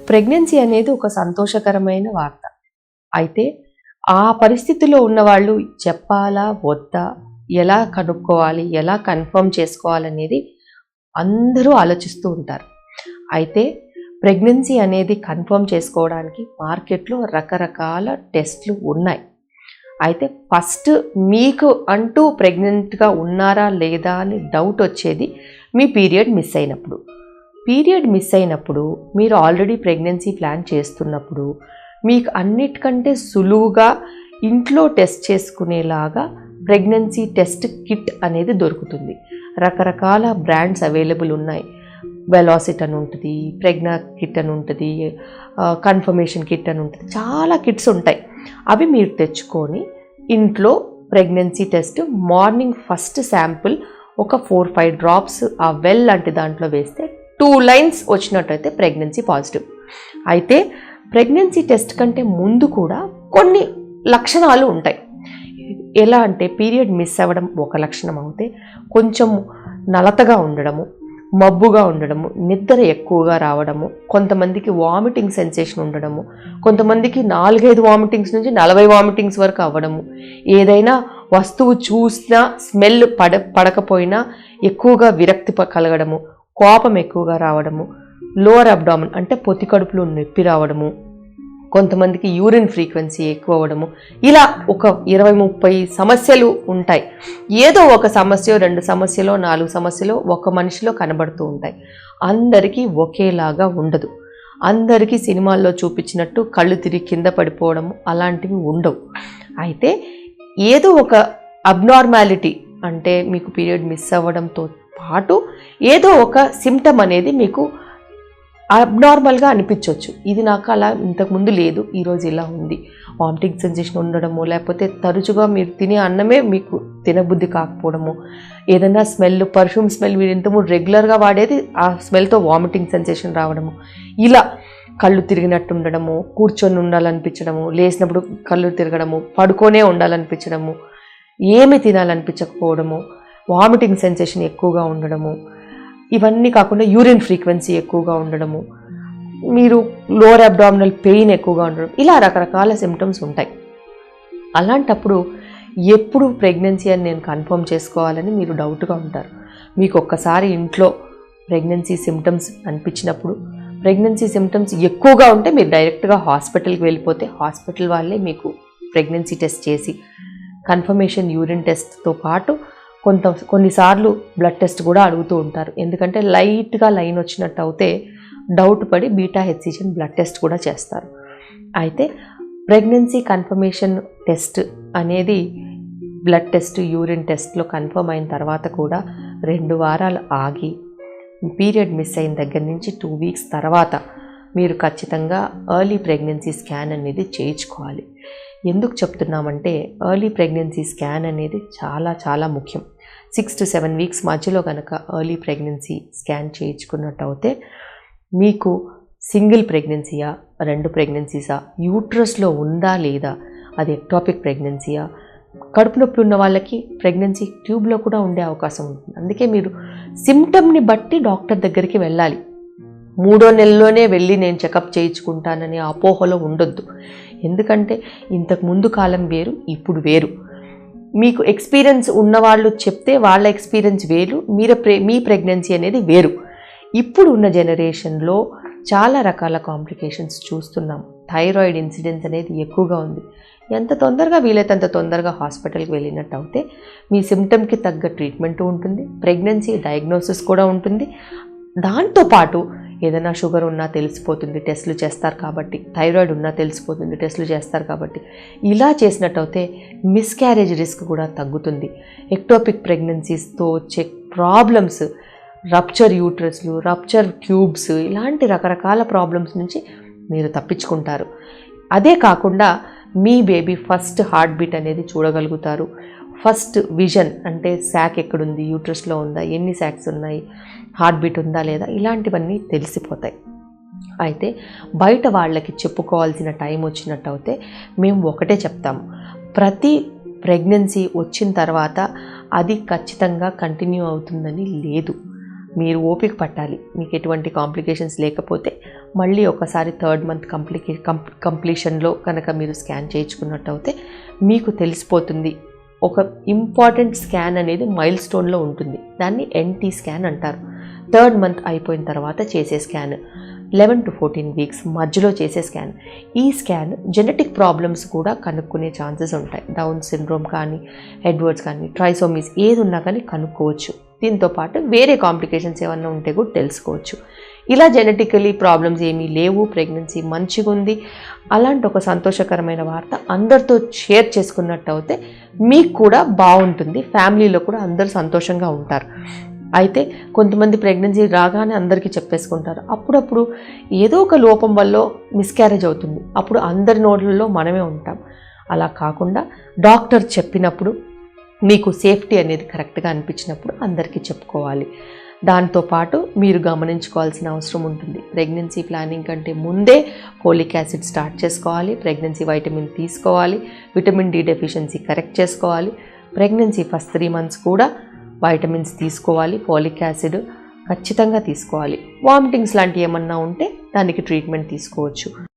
Pregnancy అనేది ఒక సంతోషకరమైన వార్త. అయితే ఆ పరిస్థితిలో ఉన్నవాళ్ళు చెప్పాలా వద్దా, ఎలా కనుక్కోవాలి, ఎలా కన్ఫర్మ్ చేసుకోవాలనేది అందరూ ఆలోచిస్తూ ఉంటారు. అయితే ప్రెగ్నెన్సీ అనేది కన్ఫర్మ్ చేసుకోవడానికి మార్కెట్లో రకరకాల టెస్ట్లు ఉన్నాయి. అయితే ఫస్ట్ మీకు అంటూ ప్రెగ్నెంట్గా ఉన్నారా లేదా అని డౌట్ వచ్చేది మీ పీరియడ్ మిస్ అయినప్పుడు. పీరియడ్ మిస్ అయినప్పుడు మీరు ఆల్రెడీ ప్రెగ్నెన్సీ ప్లాన్ చేస్తున్నప్పుడు మీకు అన్నిటికంటే సులువుగా ఇంట్లో టెస్ట్ చేసుకునేలాగా ప్రెగ్నెన్సీ టెస్ట్ కిట్ అనేది దొరుకుతుంది. రకరకాల బ్రాండ్స్ అవైలబుల్ ఉన్నాయి. వెలాసిటీ అని ఉంటుంది, ప్రెగ్నా కిట్ అని ఉంటుంది, కన్ఫర్మేషన్ కిట్ అని ఉంటుంది, చాలా కిట్స్ ఉంటాయి. అవి మీరు తెచ్చుకొని ఇంట్లో pregnancy test morning first sample ఒక 4-5 డ్రాప్స్ ఆ వెల్ లాంటి దాంట్లో వేస్తే 2 లైన్స్ వచ్చినట్టయితే ప్రెగ్నెన్సీ పాజిటివ్. అయితే ప్రెగ్నెన్సీ టెస్ట్ కంటే ముందు కూడా కొన్ని లక్షణాలు ఉంటాయి. ఎలా అంటే పీరియడ్ మిస్ అవ్వడం ఒక లక్షణం అవుతే, కొంచెం నలతగా ఉండడము, మబ్బుగా ఉండడము, నిద్ర ఎక్కువగా రావడము, కొంతమందికి వామిటింగ్ సెన్సేషన్ ఉండడము, కొంతమందికి 4-5 వామిటింగ్స్ నుంచి 40 వామిటింగ్స్ వరకు అవ్వడము, ఏదైనా వస్తువు చూసినా స్మెల్ పడకపోయినా ఎక్కువగా విరక్తి కలగడము, కోపం ఎక్కువగా రావడము, లోవర్ అబ్డామిన్ అంటే పొత్తి కడుపులో నొప్పి రావడము, కొంతమందికి యూరిన్ ఫ్రీక్వెన్సీ ఎక్కువ అవ్వడము, ఇలా ఒక 20-30 సమస్యలు ఉంటాయి. ఏదో ఒక సమస్య, 2 సమస్యలో 4 సమస్యలు ఒక మనిషిలో కనబడుతూ ఉంటాయి. అందరికీ ఒకేలాగా ఉండదు. అందరికీ సినిమాల్లో చూపించినట్టు కళ్ళు తిరిగి కింద పడిపోవడము అలాంటివి ఉండవు. అయితే ఏదో ఒక అబ్నార్మాలిటీ అంటే మీకు పీరియడ్ మిస్ అవ్వడంతో పాటు ఏదో ఒక సిమ్టమ్ అనేది మీకు అబ్నార్మల్గా అనిపించవచ్చు. ఇది నాకు అలా ఇంతకుముందు లేదు, ఈరోజు ఇలా ఉంది, వామిటింగ్ సెన్సేషన్ ఉండడము, లేకపోతే తరచుగా మీరు తినే అన్నమే మీకు తినబుద్ధి కాకపోవడము, ఏదైనా స్మెల్, పర్ఫ్యూమ్ స్మెల్ మీరు ఇంతకుముందు రెగ్యులర్గా వాడేది ఆ స్మెల్తో వామిటింగ్ సెన్సేషన్ రావడము, ఇలా కళ్ళు తిరిగినట్టు ఉండడము, కూర్చొని ఉండాలనిపించడము, లేచినప్పుడు కళ్ళు తిరగడము, పడుకొనే ఉండాలనిపించడము, ఏమి తినాలనిపించకపోవడము, వామిటింగ్ సెన్సేషన్ ఎక్కువగా ఉండడము, ఇవన్నీ కాకుండా యూరిన్ ఫ్రీక్వెన్సీ ఎక్కువగా ఉండడము, మీరు లోవర్ అబ్డామినల్ పెయిన్ ఎక్కువగా ఉండడం, ఇలా రకరకాల సిమ్టమ్స్ ఉంటాయి. అలాంటప్పుడు ఎప్పుడు ప్రెగ్నెన్సీ అని నేను కన్ఫర్మ్ చేసుకోవాలని మీరు డౌట్గా ఉంటారు. మీకు ఒక్కసారి ఇంట్లో ప్రెగ్నెన్సీ సిమ్టమ్స్ అనిపించినప్పుడు, ప్రెగ్నెన్సీ సిమ్టమ్స్ ఎక్కువగా ఉంటే మీరు డైరెక్ట్గా హాస్పిటల్కి వెళ్ళిపోతే హాస్పిటల్ వాళ్ళే మీకు ప్రెగ్నెన్సీ టెస్ట్ చేసి కన్ఫర్మేషన్ యూరిన్ టెస్ట్తో పాటు కొన్నిసార్లు బ్లడ్ టెస్ట్ కూడా అడుగుతూ ఉంటారు. ఎందుకంటే లైట్గా లైన్ వచ్చినట్టు అయితే డౌట్ పడి బీటా-హెచ్సిజన్ బ్లడ్ టెస్ట్ కూడా చేస్తారు. అయితే ప్రెగ్నెన్సీ కన్ఫర్మేషన్ టెస్ట్ అనేది బ్లడ్ టెస్ట్, యూరిన్ టెస్ట్లో కన్ఫర్మ్ అయిన తర్వాత కూడా 2 వారాలు ఆగి పీరియడ్ మిస్ అయిన దగ్గర నుంచి 2 వీక్స్ తర్వాత మీరు ఖచ్చితంగా ఎర్లీ ప్రెగ్నెన్సీ స్కాన్ అనేది చేయించుకోవాలి. ఎందుకు చెప్తున్నామంటే ఎర్లీ ప్రెగ్నెన్సీ స్కాన్ అనేది చాలా చాలా ముఖ్యం. 6 to 7 వీక్స్ మధ్యలో కనుక ఎర్లీ ప్రెగ్నెన్సీ స్కాన్ చేయించుకున్నట్టు అయితే మీకు సింగిల్ ప్రెగ్నెన్సీయా, 2 ప్రెగ్నెన్సీసా, యూట్రస్లో ఉందా లేదా, అది ఎక్టాపిక్ ప్రెగ్నెన్సీయా, కడుపు నొప్పి ఉన్న వాళ్ళకి ప్రెగ్నెన్సీ ట్యూబ్లో కూడా ఉండే అవకాశం ఉంటుంది. అందుకే మీరు సిమ్టమ్ని బట్టి డాక్టర్ దగ్గరికి వెళ్ళాలి. 3వ నెలలోనే వెళ్ళి నేను చెకప్ చేయించుకుంటానని అపోహలో ఉండొద్దు. ఎందుకంటే ఇంతకు ముందు కాలం వేరు, ఇప్పుడు వేరు. మీకు ఎక్స్పీరియన్స్ ఉన్నవాళ్ళు చెప్తే వాళ్ళ ఎక్స్పీరియన్స్ వేరు, మీ ప్రెగ్నెన్సీ అనేది వేరు. ఇప్పుడు ఉన్న జనరేషన్లో చాలా రకాల కాంప్లికేషన్స్ చూస్తున్నాం. థైరాయిడ్ ఇన్సిడెన్స్ అనేది ఎక్కువగా ఉంది. ఎంత తొందరగా వీలైతే అంత తొందరగా హాస్పిటల్కి వెళ్ళినట్టు అయితే మీ సిమ్టమ్కి తగ్గ ట్రీట్మెంట్ ఉంటుంది, ప్రెగ్నెన్సీ డయాగ్నోసిస్ కూడా ఉంటుంది. దాంతోపాటు ఏదైనా షుగర్ ఉన్నా తెలిసిపోతుంది, టెస్టులు చేస్తారు కాబట్టి, థైరాయిడ్ ఉన్నా తెలిసిపోతుంది, టెస్టులు చేస్తారు కాబట్టి. ఇలా చేసినట్టయితే మిస్క్యారేజ్ రిస్క్ కూడా తగ్గుతుంది. ఎక్టోపిక్ ప్రెగ్నెన్సీస్తో వచ్చే ప్రాబ్లమ్స్, రప్చర్ యూట్రస్లు, రప్చర్ క్యూబ్స్, ఇలాంటి రకరకాల ప్రాబ్లమ్స్ నుంచి మీరు తప్పించుకుంటారు. అదే కాకుండా మీ బేబీ ఫస్ట్ హార్ట్ బీట్ అనేది చూడగలుగుతారు. ఫస్ట్ విజన్ అంటే శాక్ ఎక్కడుంది, యూట్రస్లో ఉందా, ఎన్ని శాక్స్ ఉన్నాయి, హార్ట్ బీట్ ఉందా లేదా, ఇలాంటివన్నీ తెలిసిపోతాయి. అయితే బయట వాళ్ళకి చెప్పుకోవాల్సిన టైం వచ్చినట్టు అయితే మేము ఒకటే చెప్తాము, ప్రతి ప్రెగ్నెన్సీ వచ్చిన తర్వాత అది ఖచ్చితంగా కంటిన్యూ అవుతుందని లేదు. మీరు ఓపిక పట్టాలి. మీకు ఎటువంటి కాంప్లికేషన్స్ లేకపోతే మళ్ళీ ఒకసారి 3rd మంత్ కంప్లీషన్లో కనుక మీరు స్కాన్ చేయించుకున్నట్టు అయితే మీకు తెలిసిపోతుంది. ఒక ఇంపార్టెంట్ స్కాన్ అనేది మైల్ స్టోన్లో ఉంటుంది, దాన్ని NT స్కాన్ అంటారు. 3rd మంత్ అయిపోయిన తర్వాత చేసే స్కాన్, 11 to 14 వీక్స్ మధ్యలో చేసే స్కాన్. ఈ స్కాన్ జెనెటిక్ ప్రాబ్లమ్స్ కూడా కనుక్కునే ఛాన్సెస్ ఉంటాయి. డౌన్ సిండ్రోమ్ కానీ, ఎడ్వర్డ్స్ కానీ, ట్రైసోమీస్ ఏది ఉన్నా కానీ కనుక్కోవచ్చు. దీంతో పాటు వేరే కాంప్లికేషన్స్ ఏమన్నా ఉంటే కూడా తెలుసుకోవచ్చు. ఇలా జెనెటికలీ ప్రాబ్లమ్స్ ఏమీ లేవు, ప్రెగ్నెన్సీ మంచిగా ఉంది, అలాంటి ఒక సంతోషకరమైన వార్త అందరితో షేర్ చేసుకున్నట్టు అయితే మీకు కూడా బాగుంటుంది, ఫ్యామిలీలో కూడా అందరూ సంతోషంగా ఉంటారు. అయితే కొంతమంది ప్రెగ్నెన్సీ రాగానే అందరికీ చెప్పేసుకుంటారు. అప్పుడప్పుడు ఏదో ఒక లోపం వల్ల మిస్క్యారేజ్ అవుతుంది, అప్పుడు అందరి నోట్లలో మనమే ఉంటాం. అలా కాకుండా డాక్టర్ చెప్పినప్పుడు మీకు సేఫ్టీ అనేది కరెక్ట్గా అనిపించినప్పుడు అందరికీ చెప్పుకోవాలి. దాంతోపాటు మీరు గమనించుకోవాల్సిన అవసరం ఉంటుంది. ప్రెగ్నెన్సీ ప్లానింగ్ కంటే ముందే ఫోలిక్ యాసిడ్ స్టార్ట్ చేసుకోవాలి, ప్రెగ్నెన్సీ వైటమిన్ తీసుకోవాలి, విటమిన్ D డెఫిషియన్సీ కరెక్ట్ చేసుకోవాలి. ప్రెగ్నెన్సీ ఫస్ట్ 3 months కూడా వైటమిన్స్ తీసుకోవాలి, ఫోలిక్ యాసిడ్ ఖచ్చితంగా తీసుకోవాలి. వామిటింగ్స్ లాంటివి ఏమన్నా ఉంటే దానికి ట్రీట్మెంట్ తీసుకోవచ్చు.